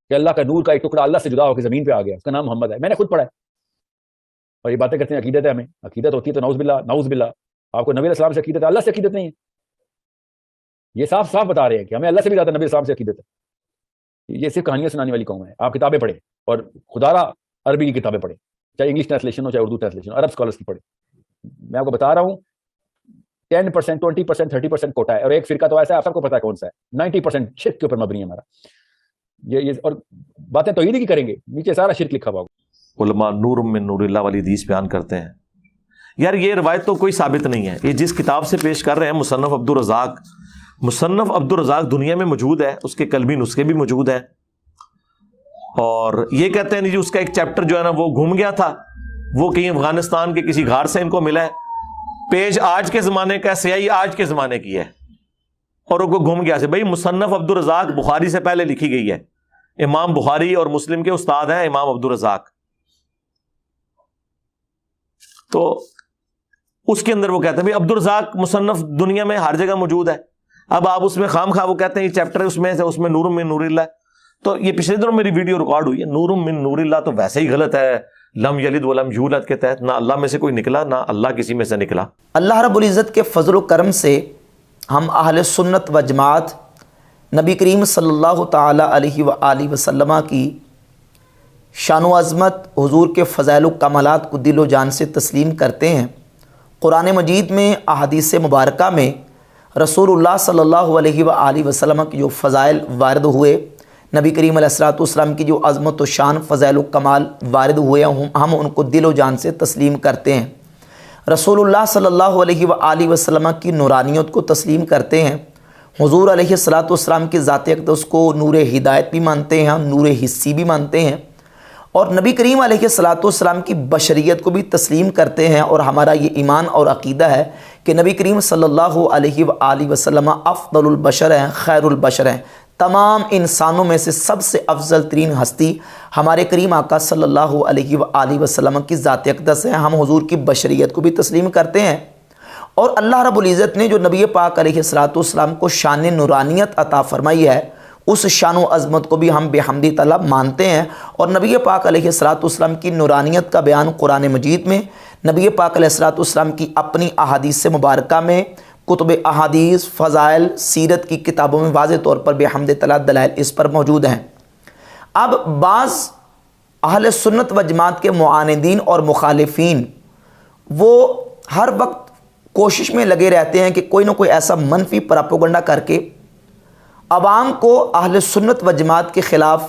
کہ اللہ کا نور کا ایک ٹکڑا اللہ سے جدا ہو کے زمین پہ آ گیا, اس کا نام محمد ہے. میں نے خود پڑھا ہے. اور یہ باتیں کرتے ہیں عقیدت ہے, ہمیں عقیدت ہوتی ہے تو نعوذ باللہ نعوذ باللہ. آپ کو نبی علیہ السلام سے عقیدت ہے, اللہ سے عقیدت نہیں ہے. یہ صاف صاف بتا رہے ہیں کہ ہمیں اللہ سے بھی زیادہ نبی علیہ السلام سے عقیدت ہے. یہ صرف کہانیاں سنانے والی قوم ہے. آپ کتابیں پڑھیں, اور خدا را عربی کی کتابیں پڑھیں, چاہے انگلش ٹرانسلیشن ہو چاہے اردو ٹرانسلیشن, عرب اسکالرس کی پڑھیں. میں آپ کو بتا رہا ہوں 10%, 20%, 30% کوٹا ہے, اور ایک فرقہ تو ایسا ہے آپ سب کو پتا ہے کون سا ہے, 90% شرک کے اوپر مبنی ہے ہمارا. یہ اور باتیں توحید کی کریں گے, نیچے سارا شرک لکھا ہوا ہوگا. علماء نور من نور اللہ والی حدیث بیان کرتے ہیں. یار یہ روایت تو کوئی ثابت نہیں ہے. یہ جس کتاب سے پیش کر رہے ہیں مصنف عبدالرزاق, مصنف عبدالرزاق دنیا میں موجود ہے, اس کے قلبی نسخے بھی موجود ہیں, اور یہ کہتے ہیں جی اس کا ایک چیپٹر جو ہے نا وہ گھوم گیا تھا, وہ کہیں افغانستان کے کسی غار سے ان کو ملا ہے. پیج آج کے زمانے کا, سیاہی آج کے زمانے کی ہے, اور وہ گھوم گیا سے. بھائی مصنف عبدالرزاق بخاری سے پہلے لکھی گئی ہے. امام بخاری اور مسلم کے استاد ہیں امام عبدالرزاق. تو اس کے اندر وہ کہتے ہیں بھائی عبدالرزاق مصنف دنیا میں ہر جگہ موجود ہے. اب آپ اس میں خام خواہ وہ کہتے ہیں یہ چیپٹر اس میں نور من نور اللہ. تو یہ پچھلے دنوں میری ویڈیو ریکارڈ ہوئی ہے, نور من نور اللہ تو ویسے ہی غلط ہے. لم یلد ولم یولد کے تحت نہ اللہ میں سے کوئی نکلا, نہ اللہ کسی میں سے نکلا. اللہ رب العزت کے فضل و کرم سے ہم اہل سنت و جماعت نبی کریم صلی اللہ تعالی علیہ وآلہ وسلم کی شان و عظمت, حضور کے فضائل و کمالات کو دل و جان سے تسلیم کرتے ہیں. قرآن مجید میں احادیث مبارکہ میں رسول اللہ صلی اللہ علیہ وآلہ وسلم کے جو فضائل وارد ہوئے, نبی کریم علیہ الصلوۃ والسلام کی جو عظمت و شان فضائل و کمال وارد ہوئے, ہم ان کو دل و جان سے تسلیم کرتے ہیں. رسول اللہ صلی اللہ علیہ وآلہ وسلم کی نورانیت کو تسلیم کرتے ہیں. حضور علیہ الصلوۃ والسلام کی ذات اقدس کو نور ہدایت بھی مانتے ہیں, نور حسی بھی مانتے ہیں, اور نبی کریم علیہ الصلوۃ والسلام کی بشریت کو بھی تسلیم کرتے ہیں. اور ہمارا یہ ایمان اور عقیدہ ہے کہ نبی کریم صلی اللہ علیہ وآلہ وسلم افضل البشر ہیں, خیر البشر ہیں. تمام انسانوں میں سے سب سے افضل ترین ہستی ہمارے کریم آقا صلی اللہ علیہ وآلہ وسلم کی ذات اقدس ہے. ہم حضور کی بشریت کو بھی تسلیم کرتے ہیں, اور اللہ رب العزت نے جو نبی پاک علیہ الصلوۃ والسلام کو شان نورانیت عطا فرمائی ہے, اس شان و عظمت کو بھی ہم بحمدی تعالیٰ مانتے ہیں. اور نبی پاک علیہ الصلوۃ والسلام کی نورانیت کا بیان قرآن مجید میں, نبی پاک علیہ الصلوۃ والسلام کی اپنی احادیث مبارکہ میں, کتب احادیث, فضائل, سیرت کی کتابوں میں واضح طور پر بحمد تعالیٰ دلائل اس پر موجود ہیں. اب بعض اہل سنت و جماعت کے معاندین اور مخالفین وہ ہر وقت کوشش میں لگے رہتے ہیں کہ کوئی نہ کوئی ایسا منفی پراپوگنڈا کر کے عوام کو اہل سنت و جماعت کے خلاف,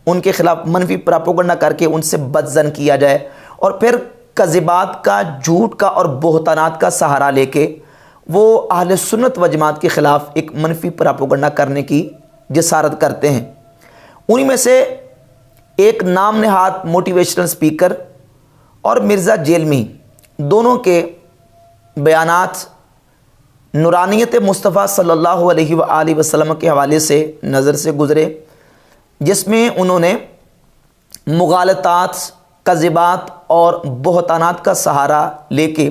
ان کے خلاف منفی پراپوگنڈا کر کے ان سے بدظن کیا جائے, اور پھر کذبات کا, جھوٹ کا اور بہتانات کا سہارا لے کے وہ اہل سنت و جماعت کے خلاف ایک منفی پراپوگنڈا کرنے کی جسارت کرتے ہیں. انہی میں سے ایک نام نہاد موٹیویشنل سپیکر اور مرزا جیلمی, دونوں کے بیانات نورانیت مصطفیٰ صلی اللہ علیہ وآلہ وسلم کے حوالے سے نظر سے گزرے, جس میں انہوں نے مغالطات, کذبات اور بہتانات کا سہارا لے کے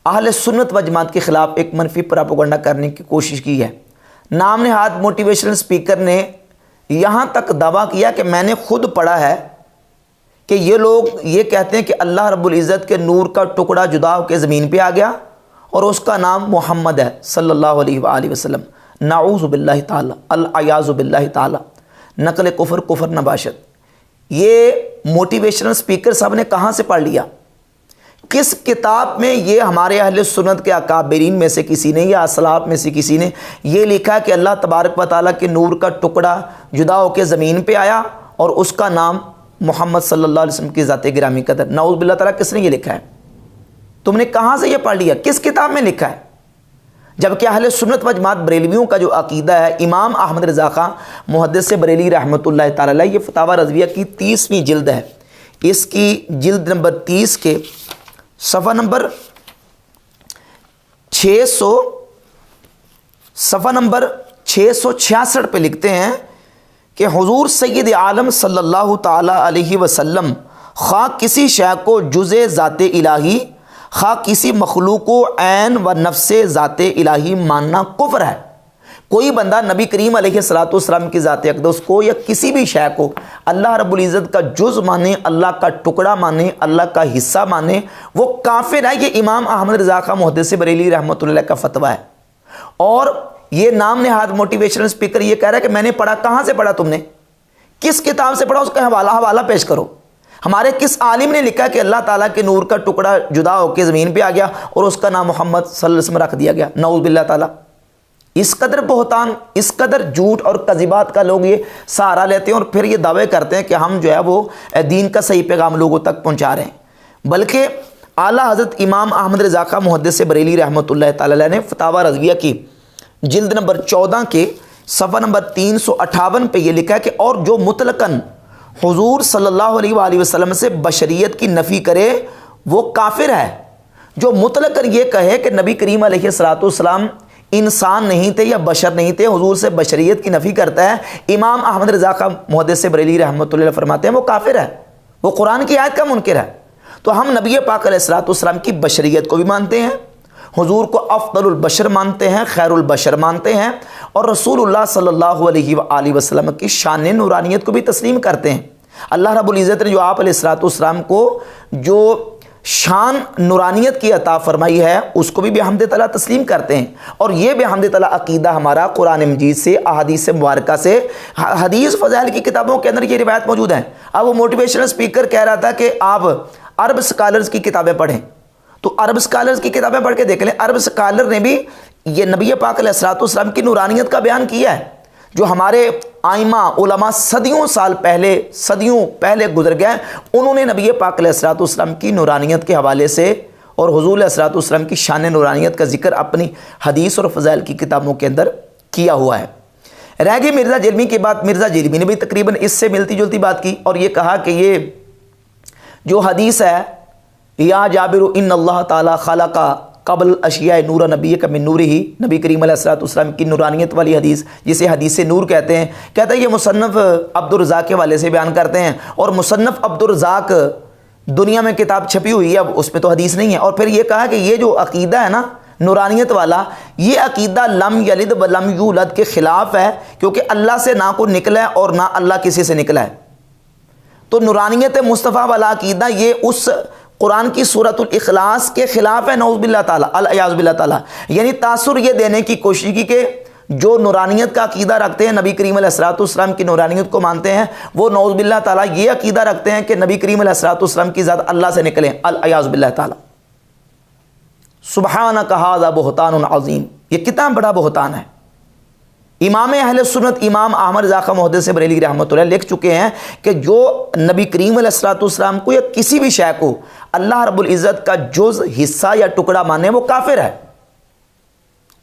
اہل سنت و جماعت کے خلاف ایک منفی پراپوگنڈا کرنے کی کوشش کی ہے. نام نہاد موٹیویشنل سپیکر نے یہاں تک دعویٰ کیا کہ میں نے خود پڑھا ہے کہ یہ لوگ یہ کہتے ہیں کہ اللہ رب العزت کے نور کا ٹکڑا جدا ہو کے زمین پہ آ گیا اور اس کا نام محمد ہے صلی اللہ علیہ وآلہ وسلم. نعوذ باللہ تعالی, العیاذ باللہ تعالی, نقل کفر کفر نباشت. یہ موٹیویشنل سپیکر صاحب نے کہاں سے پڑھ لیا؟ کس کتاب میں یہ ہمارے اہل سنت کے اکابرین میں سے کسی نے یا اسلاف میں سے کسی نے یہ لکھا کہ اللہ تبارک و تعالیٰ کے نور کا ٹکڑا جدا ہو کے زمین پہ آیا اور اس کا نام محمد صلی اللہ علیہ وسلم کی ذات گرامی قدر؟ نعوذ باللہ تعالیٰ, کس نے یہ لکھا ہے؟ تم نے کہاں سے یہ پڑھ لیا؟ کس کتاب میں لکھا ہے؟ جبکہ اہل سنت و جماعت بریلویوں کا جو عقیدہ ہے, امام احمد رضا خان محدث بریلی رحمۃ اللہ تعالی علیہ, یہ فتاوی رضویہ کی 30ویں جلد ہے, اس کی جلد نمبر 30 کے صفحہ نمبر 666 پہ لکھتے ہیں کہ حضور سید عالم صلی اللہ تعالی علیہ وسلم خواہ کسی شے کو جز ذات الہی, خواہ کسی مخلوق کو عین و نفس ذات الہی ماننا کفر ہے. کوئی بندہ نبی کریم علیہ الصلوۃ والسلام کی ذات اقدس کو یا کسی بھی شے کو اللہ رب العزت کا جز مانے، اللہ کا ٹکڑا مانے، اللہ کا حصہ مانے، وہ کافر ہے۔ یہ امام احمد رضا خان محدث بریلوی رحمۃ اللہ کا فتویٰ ہے۔ اور یہ نام نہاد موٹیویشنل اسپیکر یہ کہہ رہا ہے کہ میں نے پڑھا، کہاں سے پڑھا تم نے، کس کتاب سے پڑھا، اس کا حوالہ پیش کرو۔ ہمارے کس عالم نے لکھا کہ اللہ تعالیٰ کے نور کا ٹکڑا جدا ہو کے زمین پہ آ گیا اور اس کا نام محمد صلی اللہ علیہ وسلم رکھ دیا گیا؟ نعوذ باللہ تعالیٰ۔ اس قدر بہتان، اس قدر جھوٹ اور کذبات کا لوگ یہ سہارا لیتے ہیں اور پھر یہ دعوے کرتے ہیں کہ ہم جو ہے وہ دین کا صحیح پیغام لوگوں تک پہنچا رہے ہیں۔ بلکہ اعلیٰ حضرت امام احمد رضا خان محدث بریلوی رحمۃ اللہ تعالی علیہ نے فتاوی رضویہ کی جلد نمبر 14 کے صفحہ نمبر 358 پہ یہ لکھا ہے کہ اور جو مطلقاً حضور صلی اللہ علیہ وآلہ وسلم سے بشریت کی نفی کرے وہ کافر ہے۔ جو مطلقاً یہ کہے کہ نبی کریم علیہ الصلوۃ والسلام انسان نہیں تھے یا بشر نہیں تھے، حضور سے بشریت کی نفی کرتا ہے، امام احمد رضا خان محدث بریلوی رحمۃ اللہ فرماتے ہیں وہ کافر ہے، وہ قرآن کی آیت کا منکر ہے۔ تو ہم نبی پاک علیہ الصلوۃ والسلام کی بشریت کو بھی مانتے ہیں، حضور کو افضل البشر مانتے ہیں، خیر البشر مانتے ہیں، اور رسول اللہ صلی اللہ علیہ وآلہ وسلم کی شان نورانیت کو بھی تسلیم کرتے ہیں۔ اللہ رب العزت نے جو آپ علیہ الصلوۃ والسلام کو جو شان نورانیت کی عطا فرمائی ہے اس کو بھی بحمد تعالیٰ تسلیم کرتے ہیں، اور یہ بحمد تعالیٰ عقیدہ ہمارا قرآن مجید سے، احادیث مبارکہ سے، حدیث فضائل کی کتابوں کے اندر یہ روایت موجود ہیں۔ اب وہ موٹیویشنل اسپیکر کہہ رہا تھا کہ آپ عرب اسکالرز کی کتابیں پڑھیں، تو عرب اسکالرز کی کتابیں پڑھ کے دیکھ لیں، عرب اسکالر نے بھی یہ نبی پاک علیہ الصلوۃ والسلام کی نورانیت کا بیان کیا ہے۔ جو ہمارے آئمہ علماء صدیوں پہلے گزر گئے، انہوں نے نبی پاک علیہ الصلوۃ والسلام کی نورانیت کے حوالے سے اور حضور علیہ الصلوۃ والسلام کی شان نورانیت کا ذکر اپنی حدیث اور فضائل کی کتابوں کے اندر کیا ہوا ہے۔ رہ گئی مرزا جیلمی کی بات۔ مرزا جیلمی نے بھی تقریباً اس سے ملتی جلتی بات کی اور یہ کہا کہ یہ جو حدیث ہے یا جابر ان اللہ تعالیٰ خلق قبل اشیاء نور نبی کا من نور ہی، نبی کریم علیہ الصلوۃ والسلام کی نورانیت والی حدیث جسے حدیث نور کہتے ہیں، کہتا ہے یہ مصنف عبدالرزاق کے والے سے بیان کرتے ہیں، اور مصنف عبدالرزاق دنیا میں کتاب چھپی ہوئی ہے، اب اس میں تو حدیث نہیں ہے۔ اور پھر یہ کہا کہ یہ جو عقیدہ ہے نا نورانیت والا، یہ عقیدہ لم یلد ولم یولد کے خلاف ہے، کیونکہ اللہ سے نہ کوئی نکلا ہے اور نہ اللہ کسی سے نکلا ہے۔ تو نورانیت مصطفیٰ والا عقیدہ یہ اس قرآن کی سورۃ الاخلاص کے خلاف ہے، نعوذ باللہ تعالیٰ، الیاذ باللہ تعالیٰ۔ یعنی تاثر یہ دینے کی کوشش کی کہ جو نورانیت کا عقیدہ رکھتے ہیں، نبی کریم علیہ الصلوۃ والسلام کی نورانیت کو مانتے ہیں، وہ نعوذ باللہ تعالیٰ یہ عقیدہ رکھتے ہیں کہ نبی کریم علیہ الصلوۃ والسلام کی ذات اللہ سے نکلے، الیاذ باللہ تعالیٰ۔ سبحانک ھذا بہتان عظیم، یہ کتنا بڑا بہتان ہے۔ امام اہل سنت امام احمد رضا خان محدث بریلوی رحمۃ اللہ لکھ چکے ہیں کہ جو نبی کریم علیہ الصلوۃ والسلام کو یا کسی بھی شے کو اللہ رب العزت کا جز، حصہ یا ٹکڑا مانے وہ کافر ہے۔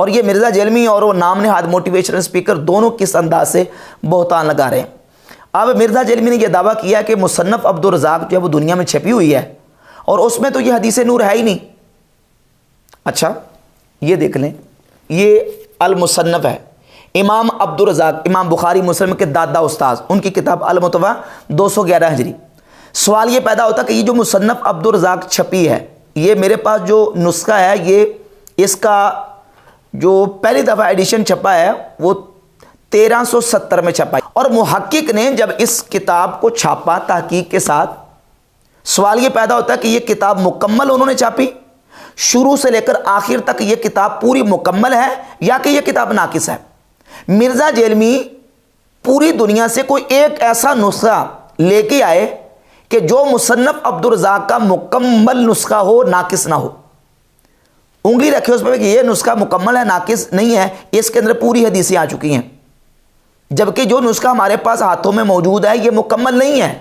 اور یہ مرزا جیلمی اور وہ نام نہاد موٹیویشنل اسپیکر دونوں کس انداز سے بہتان لگا رہے ہیں۔ اب مرزا جیلمی نے یہ دعویٰ کیا کہ مصنف عبدالرزاق جو ہے وہ دنیا میں چھپی ہوئی ہے اور اس میں تو یہ حدیث نور ہے ہی نہیں۔ اچھا یہ دیکھ لیں، یہ المصنف ہے، امام عبدالرزاق امام بخاری مسلم کے دادا استاذ، ان کی کتاب المتویٰ 211 ہجری۔ سوال یہ پیدا ہوتا کہ یہ جو مصنف عبدالرزاق چھپی ہے، یہ میرے پاس جو نسخہ ہے، یہ اس کا جو پہلی دفعہ ایڈیشن چھپا ہے وہ 1370 میں چھپا ہے، اور محقق نے جب اس کتاب کو چھاپا تحقیق کے ساتھ، سوال یہ پیدا ہوتا ہے کہ یہ کتاب مکمل انہوں نے چھاپی، شروع سے لے کر آخر تک یہ کتاب پوری مکمل ہے یا کہ یہ کتاب ناقص ہے۔ مرزا جیلمی پوری دنیا سے کوئی ایک ایسا نسخہ لے کے آئے کہ جو مصنف عبدالرزاق کا مکمل نسخہ ہو، ناقص نہ ہو۔ انگلی رکھے اس پہ کہ یہ نسخہ مکمل ہے، ناقص نہیں ہے، اس کے اندر پوری حدیثیں آ چکی ہیں، جبکہ جو نسخہ ہمارے پاس ہاتھوں میں موجود ہے یہ مکمل نہیں ہے،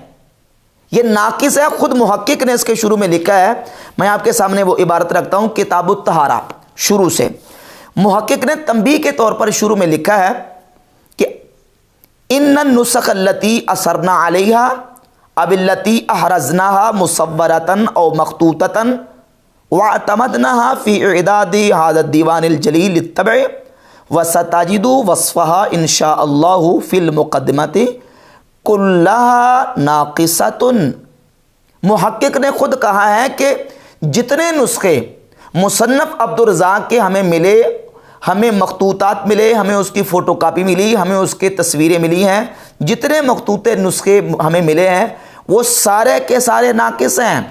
یہ ناقص ہے۔ خود محقق نے اس کے شروع میں لکھا ہے، میں آپ کے سامنے وہ عبارت رکھتا ہوں، کتاب الطہارہ شروع سے محقق نے تنبیہ کے طور پر شروع میں لکھا ہے کہ ان النسخ التی اثرنا علیہا اب التی احرزناها مصورتن او مخطوطتن واعتمدناها فی اعداد هذا الدیوان الجلیل للطبع وستجد وصفها ان شاء اللہ فی المقدمۃ کلها ناقصۃ۔ محقق نے خود کہا ہے کہ جتنے نسخے مصنف عبدالرزاق کے ہمیں ملے، ہمیں مخطوطات ملے، ہمیں اس کی فوٹو کاپی ملی، ہمیں اس کے تصویریں ملی ہیں، جتنے مخطوط نسخے ہمیں ملے ہیں وہ سارے کے سارے ناقص ہیں.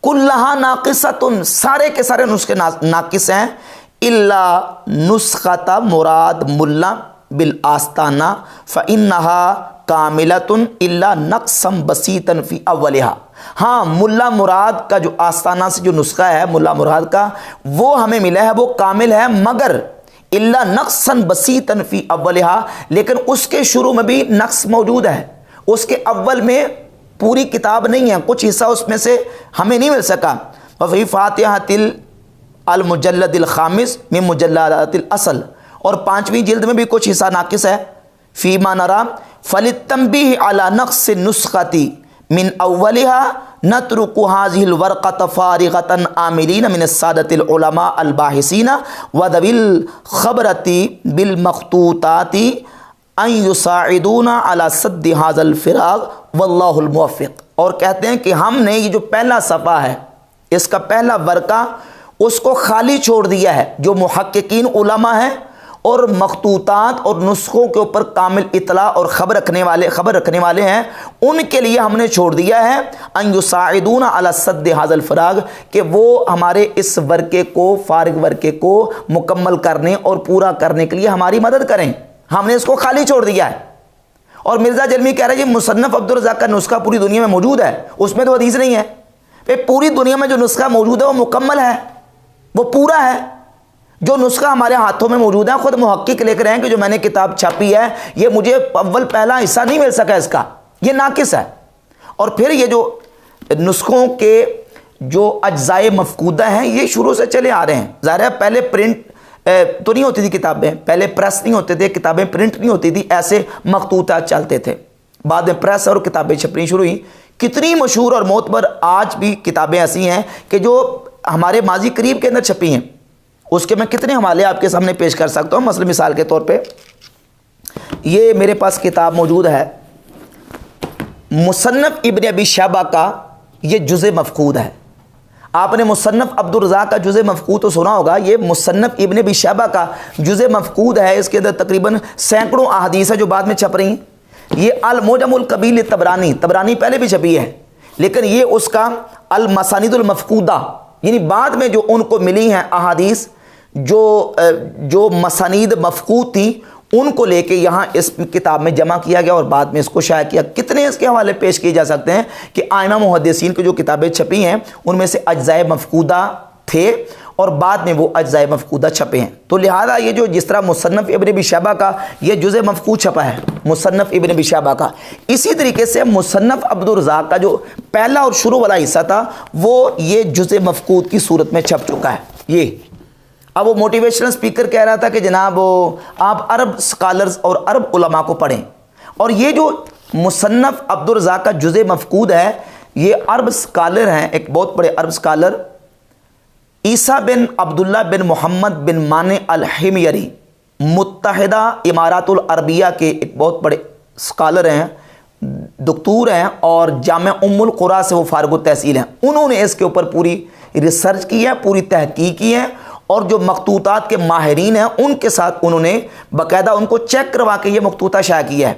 کلھا ناقصۃ، سارے کے سارے نسخے ناقص ہیں. الا نسخۃ مراد ملا بالآستانہ فإنہا کاملۃ الا نقصا بسیطا فی اولہا. ہاں ملا مراد کا جو آستانہ سے جو نسخہ ہے ملا مراد کا وہ ہمیں ملا ہے، وہ کامل ہے، مگر الا نقصا بسیطا فی اولہا، لیکن اس کے شروع میں بھی نقص موجود ہے، اس کے اول میں پوری کتاب نہیں ہے، کچھ حصہ اس میں سے ہمیں نہیں مل سکا. وفی فاتحۃ المجلد الخامس من مجلدات الاصل، اور 5ویں جلد میں بھی کچھ حصہ ناقص ہے. فیما نرا فللتنبیہ علی نقص النسخۃ من اولها نترک هذه الورقة فارغة عاملین من السادة العلماء الباحثین وذوی الخبرة بالمخطوطات ان یساعدونا علی سد هذا الفراغ واللہ الموفق. اور کہتے ہیں کہ ہم نے یہ جو پہلا صفحہ ہے، اس کا پہلا ورقہ، اس کو خالی چھوڑ دیا ہے. جو محققین علماء ہیں اور مخطوطات اور نسخوں کے اوپر کامل اطلاع اور خبر رکھنے والے ہیں، ان کے لیے ہم نے چھوڑ دیا ہے ان یساعدونا علی سد هذا الفراغ، کہ وہ ہمارے اس ورقے کو، فارغ ورقے کو مکمل کرنے اور پورا کرنے کے لیے ہماری مدد کریں. ہم نے اس کو خالی چھوڑ دیا ہے. اور مرزا جلمی کہہ رہے ہیں یہ مصنف عبدالرزاق کا نسخہ پوری دنیا میں موجود ہے، اس میں تو حدیث نہیں ہے. پوری دنیا میں جو نسخہ موجود ہے وہ مکمل ہے، وہ پورا ہے. جو نسخہ ہمارے ہاتھوں میں موجود ہے، خود محقق لکھ رہے ہیں کہ جو میں نے کتاب چھاپی ہے یہ مجھے اول پہلا حصہ نہیں مل سکا، اس کا یہ ناقص ہے. اور پھر یہ جو نسخوں کے جو اجزائے مفقودہ ہیں یہ شروع سے چلے آ رہے ہیں. ظاہر ہے پہلے پرنٹ تو نہیں ہوتی تھی کتابیں، پہلے پریس نہیں ہوتے تھے، کتابیں پرنٹ نہیں ہوتی تھی، ایسے مخطوطات چلتے تھے. بعد میں پریس اور کتابیں چھپنی شروع ہوئیں. کتنی مشہور اور معتبر آج بھی کتابیں ایسی ہیں کہ جو ہمارے ماضی قریب کے اندر چھپی ہیں، اس کے میں کتنے حوالے آپ کے سامنے پیش کر سکتا ہوں. مثلا مثال کے طور پہ یہ میرے پاس کتاب موجود ہے، مصنف ابن ابی شیبہ کا یہ جزء مفقود ہے. آپ نے مصنف عبدالرزاق کا جزء مفقود تو سنا ہوگا، یہ مصنف ابن ابی شیبہ کا جزء مفقود ہے. اس کے اندر تقریباً سینکڑوں احادیث ہے جو بعد میں چھپ رہی ہیں. یہ المعجم الکبیر طبرانی پہلے بھی چھپی ہے، لیکن یہ اس کا المسانید المفقودہ، یعنی بعد میں جو ان کو ملی ہیں احادیث جو مسانید مفقود تھی ان کو لے کے یہاں اس کتاب میں جمع کیا گیا اور بعد میں اس کو شائع کیا. کتنے اس کے حوالے پیش کیے جا سکتے ہیں کہ آئمہ محدثین کی جو کتابیں چھپی ہیں ان میں سے اجزائے مفقودہ تھے اور بعد میں وہ اجزائے مفقودہ چھپے ہیں. تو لہذا یہ جو جس طرح مصنف ابن ابی شیبہ کا یہ جزء مفقود چھپا ہے، مصنف ابن ابی شیبہ کا، اسی طریقے سے مصنف عبدالرزاق کا جو پہلا اور شروع والا حصہ تھا وہ یہ جزء مفقود کی صورت میں چھپ چکا ہے. یہ اب وہ موٹیویشنل سپیکر کہہ رہا تھا کہ جناب آپ عرب سکالرز اور عرب علماء کو پڑھیں، اور یہ جو مصنف عبدالرزاق کا جزء مفقود ہے یہ عرب سکالر ہیں، ایک بہت بڑے عرب سکالر عیسیٰ بن عبداللہ بن محمد بن مانع الحمیری، متحدہ امارات العربیہ کے ایک بہت بڑے سکالر ہیں، دکتور ہیں، اور جامعہ ام القریٰ سے وہ فارغ التحصیل ہیں. انہوں نے اس کے اوپر پوری ریسرچ کی ہے، پوری تحقیق کی ہے، اور جو مخطوطات کے ماہرین ہیں ان کے ساتھ انہوں نے باقاعدہ ان کو چیک کروا کے یہ مخطوطہ شائع کیا ہے.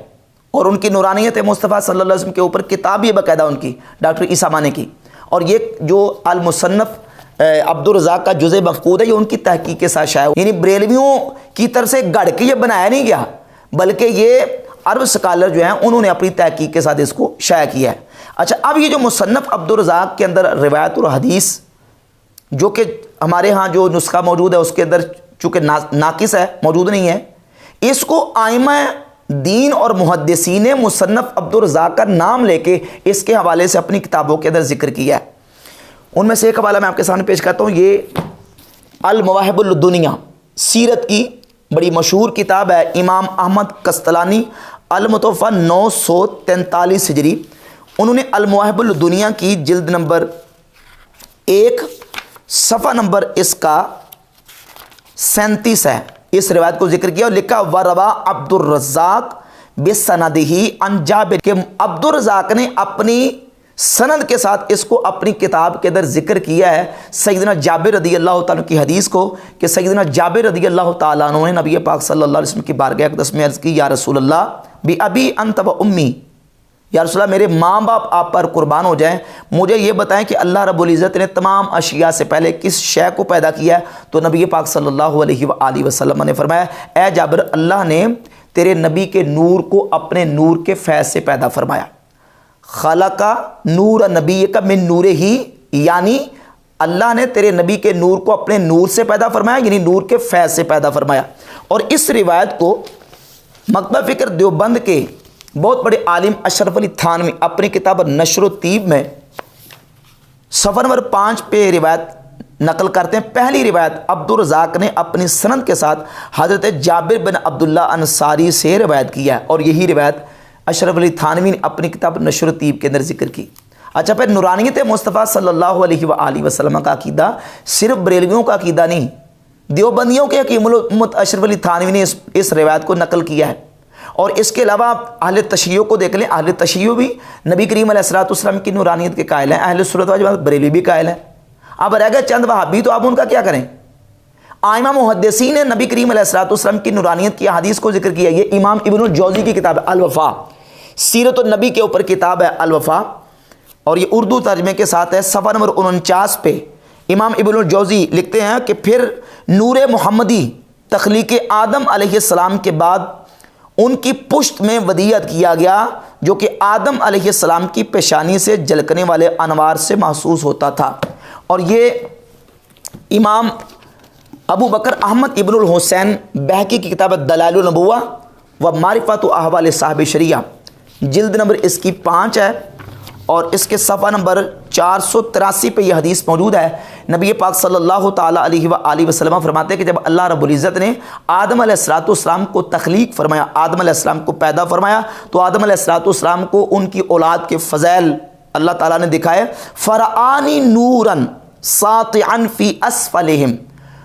اور ان کی نورانیت مصطفیٰ صلی اللہ علیہ وسلم کے اوپر کتاب یہ باقاعدہ ان کی ڈاکٹر عیسیٰ مانع کی. اور یہ جو المصنف عبدالرزاق کا جزء مفقود ہے یہ ان کی تحقیق کے ساتھ شائع، یعنی بریلویوں کی طرف سے گڑھ کے یہ بنایا نہیں گیا، بلکہ یہ عرب سکالر جو ہیں انہوں نے اپنی تحقیق کے ساتھ اس کو شائع کیا ہے. اچھا، اب یہ جو مصنف عبدالرزاق کے اندر روایت اور حدیث جو کہ ہمارے ہاں جو نسخہ موجود ہے اس کے اندر چونکہ ناقص ہے، موجود نہیں ہے، اس کو آئمہ دین اور محدثین مصنف عبدالرزاق کا نام لے کے اس کے حوالے سے اپنی کتابوں کے اندر ذکر کیا ہے. ان میں سے ایک حوالہ میں آپ کے سامنے پیش کرتا ہوں. یہ المواہب الدنیا سیرت کی بڑی مشہور کتاب ہے، امام احمد قسطلانی المتوفیٰ 943 ہجری. انہوں نے المواہب الدنیا کی جلد نمبر 1 صفحہ نمبر اس کا 37 ہے، اس روایت کو ذکر کیا اور لکھا وروا عبدالرزاق بسندہ عن جابر، کہ عبدالرزاق نے اپنی سند کے ساتھ اس کو اپنی کتاب کے اندر ذکر کیا ہے سیدنا جابر رضی اللہ تعالیٰ کی حدیث کو، کہ سیدنا جابر رضی اللہ تعالیٰ عنہ نے نبی پاک صلی اللہ علیہ وسلم کی بارگاہ اقدس میں عرض کی، یا رسول اللہ بی ابی انت و امی، یا رسول اللہ میرے ماں باپ آپ پر قربان ہو جائیں، مجھے یہ بتائیں کہ اللہ رب العزت نے تمام اشیاء سے پہلے کس شے کو پیدا کیا ہے؟ تو نبی پاک صلی اللہ علیہ وآلہ وسلم نے فرمایا، اے جابر، اللہ نے تیرے نبی کے نور کو اپنے نور کے فیض سے پیدا فرمایا۔ خلق نور نبی کا من نور ہی، یعنی اللہ نے تیرے نبی کے نور کو اپنے نور سے پیدا فرمایا، یعنی نور کے فیض سے پیدا فرمایا۔ اور اس روایت کو مکتبہ فکر دیوبند کے بہت بڑے عالم اشرف علی تھانوی اپنی کتاب نشر و طیب میں صفحہ نمبر 5 پہ روایت نقل کرتے ہیں۔ پہلی روایت عبدالرزاق نے اپنی سند کے ساتھ حضرت جابر بن عبداللہ انصاری سے روایت کیا ہے، اور یہی روایت اشرف علی تھانوی نے اپنی کتاب نشر و طیب کے اندر ذکر کی۔ اچھا، پھر نورانیت مصطفیٰ صلی اللہ علیہ وآلہ وسلم کا عقیدہ صرف بریلویوں کا عقیدہ نہیں، دیوبندیوں کے حکیم الامت اشرف علی تھانوی نے اس روایت کو نقل کیا ہے۔ اور اس کے علاوہ اہل تشیع کو دیکھ لیں، اہل تشیع بھی نبی کریم علیہ الصلوۃ والسلام کی نورانیت کے قائل ہیں، اہل سنت والجماعت بریلوی بھی قائل ہیں۔ اب رہ گئے چند وہابی، تو آپ ان کا کیا کریں؟ ائمہ محدثین نے نبی کریم علیہ الصلوۃ والسلام کی نورانیت کی احادیث کو ذکر کیا۔ یہ امام ابن الجوزی کی کتاب ہے الوفا، سیرت النبی کے اوپر کتاب ہے الوفا، اور یہ اردو ترجمے کے ساتھ ہے۔ صفحہ نمبر 49 پہ امام ابن الجوزی لکھتے ہیں کہ پھر نور محمدی تخلیق آدم علیہ السلام کے بعد ان کی پشت میں ودیعت کیا گیا، جو کہ آدم علیہ السلام کی پیشانی سے جھلکنے والے انوار سے محسوس ہوتا تھا۔ اور یہ امام ابو بکر احمد ابن الحسین بہقی کی کتاب دلائل النبوہ و معرفت و احوال صاحب شریعہ، جلد نمبر اس کی 5 ہے، اور اس کے صفحہ نمبر 483 پہ یہ حدیث موجود ہے۔ نبی پاک صلی اللہ تعالیٰ علیہ وآلہ وسلم فرماتے ہیں کہ جب اللہ رب العزت نے آدم علیہ السلام کو تخلیق فرمایا، آدم علیہ السلام کو پیدا فرمایا، تو آدم علیہ السلام کو ان کی اولاد کے فضائل اللہ تعالیٰ نے دکھائے۔ فرعانی نوراً ساطعاً فی اسفلہم،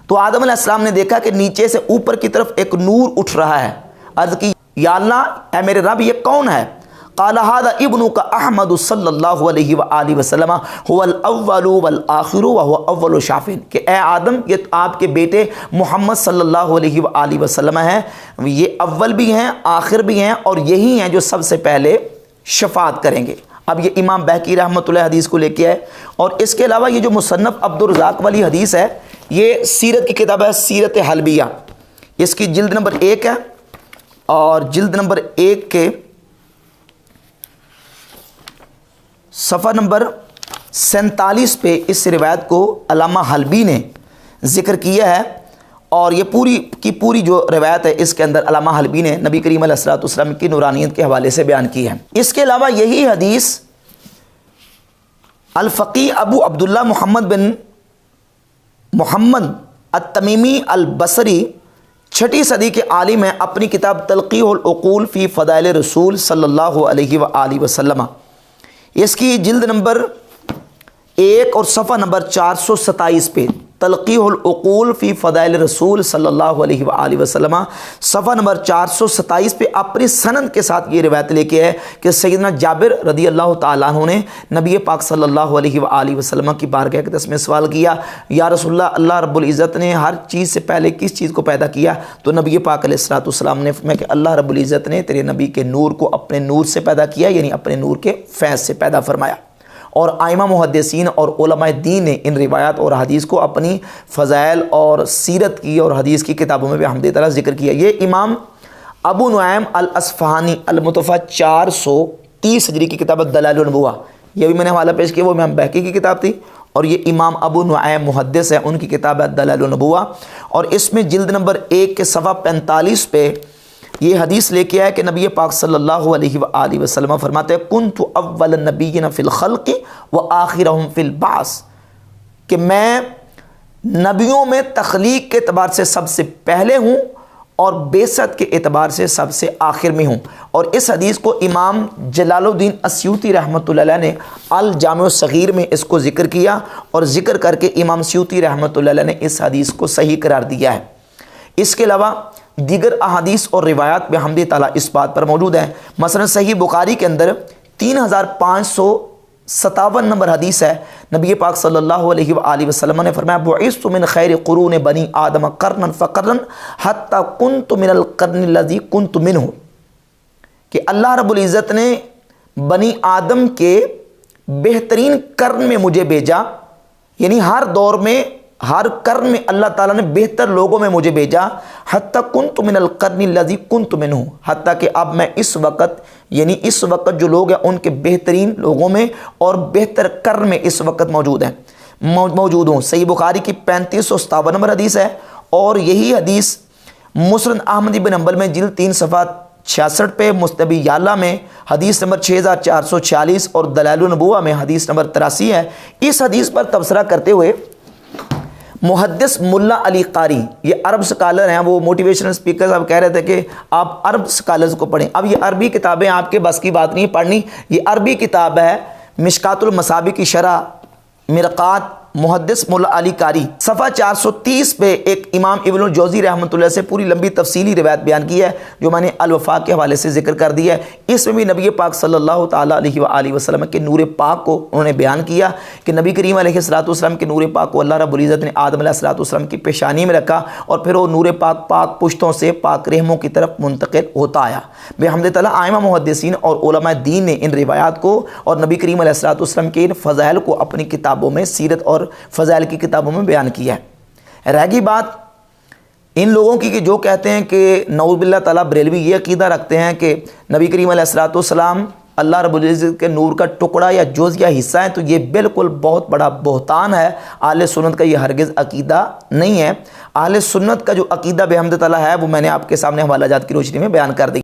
تو آدم علیہ السلام نے دیکھا کہ نیچے سے اوپر کی طرف ایک نور اٹھ رہا ہے۔ عرض کی، یا اللہ اے میرے رب، یہ کون ہے؟ قال هذا ابنك احمد صلی اللہ علیہ وآلہ وسلم هو الاول والآخر وهو اول شافع، کہ اے آدم، یہ آپ کے بیٹے محمد صلی اللہ علیہ وآلہ وسلم ہیں، یہ اول بھی ہیں آخر بھی ہیں، اور یہی ہیں جو سب سے پہلے شفاعت کریں گے۔ اب یہ امام بہقی رحمۃ اللہ حدیث کو لے کے آئے۔ اور اس کے علاوہ یہ جو مصنف عبدالرزاق والی حدیث ہے، یہ سیرت کی کتاب ہے سیرت حلبیہ، اس کی جلد نمبر 1 ہے، اور جلد نمبر 1 کے صفحہ نمبر 47 پہ اس روایت کو علامہ حلبی نے ذکر کیا ہے، اور یہ پوری کی پوری جو روایت ہے اس کے اندر علامہ حلبی نے نبی کریم علیہ الصلوۃ والسلام کی نورانیت کے حوالے سے بیان کی ہے۔ اس کے علاوہ یہی حدیث الفقی ابو عبداللہ محمد بن محمد التمیمی البصری 6 صدی کے عالم ہیں، اپنی کتاب تلقیح العقول فی فضائل رسول صلی اللہ علیہ وآلہ وسلم، اس کی جلد نمبر 1 اور صفحہ نمبر 427 پہ تلقیح العقول فی فضائل رسول صلی اللہ علیہ وآلہ وسلم، صفحہ نمبر 427 پہ اپنی سند کے ساتھ یہ روایت لے کے ہے کہ سیدنا جابر رضی اللہ تعالیٰ عنہ نے نبی پاک صلی اللہ علیہ وآلہ وسلم کی بارگاہ اقدس میں سوال کیا، یا رسول اللہ، اللہ رب العزت نے ہر چیز سے پہلے کس چیز کو پیدا کیا؟ تو نبی پاک علیہ الصلوۃ والسلام نے فرمایا کہ اللہ رب العزت نے تیرے نبی کے نور کو اپنے نور سے پیدا کیا، یعنی اپنے نور کے فیض سے پیدا فرمایا۔ اور ائمہ محدثین اور علماء دین نے ان روایات اور حدیث کو اپنی فضائل اور سیرت کی اور حدیث کی کتابوں میں بھی بحمد تعالیٰ ذکر کیا۔ یہ امام ابو نعیم الاصفہانی المتوفی 430 ہجری کی کتاب دلائل النبوہ، یہ بھی میں نے حوالہ پیش کیا، وہ امام بہقی کی کتاب تھی، اور یہ امام ابو نعیم محدث ہے، ان کی کتاب ہے دلائل النبوہ، اور اس میں جلد نمبر 1 کے صفحہ 45 پہ یہ حدیث لے کے آیا کہ نبی پاک صلی اللہ علیہ وآلہ وسلم فرماتے ہیں کنت اول النبیین فی الخلق وآخرہم فی البعث، کہ میں نبیوں میں تخلیق کے اعتبار سے سب سے پہلے ہوں اور بعثت کے اعتبار سے سب سے آخر میں ہوں۔ اور اس حدیث کو امام جلال الدین السیوطی رحمۃ اللہ علیہ نے الجامع الصغیر میں اس کو ذکر کیا، اور ذکر کر کے امام سیوطی رحمۃ اللہ علیہ نے اس حدیث کو صحیح قرار دیا ہے۔ اس کے علاوہ دیگر احادیث اور روایات بحمد تعالیٰ اس بات پر موجود ہیں، مثلا صحیح بخاری کے اندر 3500 57 نمبر حدیث ہے، نبی پاک صلی اللہ علیہ وآلہ وسلم نے فرمایا بعثت من خیر قرون بنی آدم قرنا فقرا حتی کنت من القرن الذی کنت منہ، کہ اللہ رب العزت نے بنی آدم کے بہترین قرن میں مجھے بھیجا، یعنی ہر دور میں ہر قرن میں اللہ تعالیٰ نے بہتر لوگوں میں مجھے بھیجا، حتی کنت من القرن الذی کنت منہ، حتیٰ کہ اب میں اس وقت یعنی اس وقت جو لوگ ہیں ان کے بہترین لوگوں میں اور بہتر قرن میں اس وقت موجود ہوں۔ صحیح بخاری کی 3557 نمبر حدیث ہے، اور یہی حدیث مسند احمد بن حنبل میں جلد 3 صفحہ 66 پہ، مصطبی یعلا میں حدیث نمبر 6446 اور دلائل النبوہ میں حدیث نمبر 83 ہے۔ اس حدیث پر تبصرہ کرتے ہوئے محدث ملا علی قاری، یہ عرب سکالر ہیں، وہ موٹیویشنل اسپیکر صاحب کہہ رہے تھے کہ آپ عرب سکالرز کو پڑھیں۔ اب یہ عربی کتابیں آپ کے بس کی بات نہیں پڑھنی، یہ عربی کتاب ہے مشکات المصابیح کی شرح مرقات محدث ملا علی قاری، صفحہ 430 پہ ایک امام ابن الجوزی رحمۃ اللہ سے پوری لمبی تفصیلی روایت بیان کی ہے جو میں نے الوفا کے حوالے سے ذکر کر دی ہے۔ اس میں بھی نبی پاک صلی اللہ تعالیٰ علیہ وآلہ وسلم کے نور پاک کو انہوں نے بیان کیا کہ نبی کریم علیہ الصلوۃ والسلام کے نور پاک کو اللہ رب العزت نے آدم علیہ الصلوۃ والسلام کی پیشانی میں رکھا، اور پھر وہ نور پاک پاک پشتوں سے پاک رحموں کی طرف منتقل ہوتا آیا۔ بحمد تعالیٰ ائمہ محدثین اور علماء دین نے ان روایات کو اور نبی کریم علیہ الصلوۃ والسلام کے ان فضائل کو اپنی کتابوں میں، سیرت اور فضائل کی کتابوں میں بیان کیا ہے۔ رہ گئی بات ان لوگوں کی کہ جو کہتے ہیں کہ نعوذ باللہ تعالیٰ بریلوی یہ عقیدہ رکھتے ہیں کہ نبی کریم علیہ الصلوۃ والسلام اللہ رب العزت کے نور کا ٹکڑا یا جز یا حصہ ہے، تو یہ بالکل بہت بڑا بہتان ہے۔ اہل سنت کا یہ ہرگز عقیدہ نہیں ہے۔ اہل سنت کا جو عقیدہ بحمد تعالیٰ ہے وہ میں نے آپ کے سامنے حوالہ جات کی روشنی میں بیان کر دی۔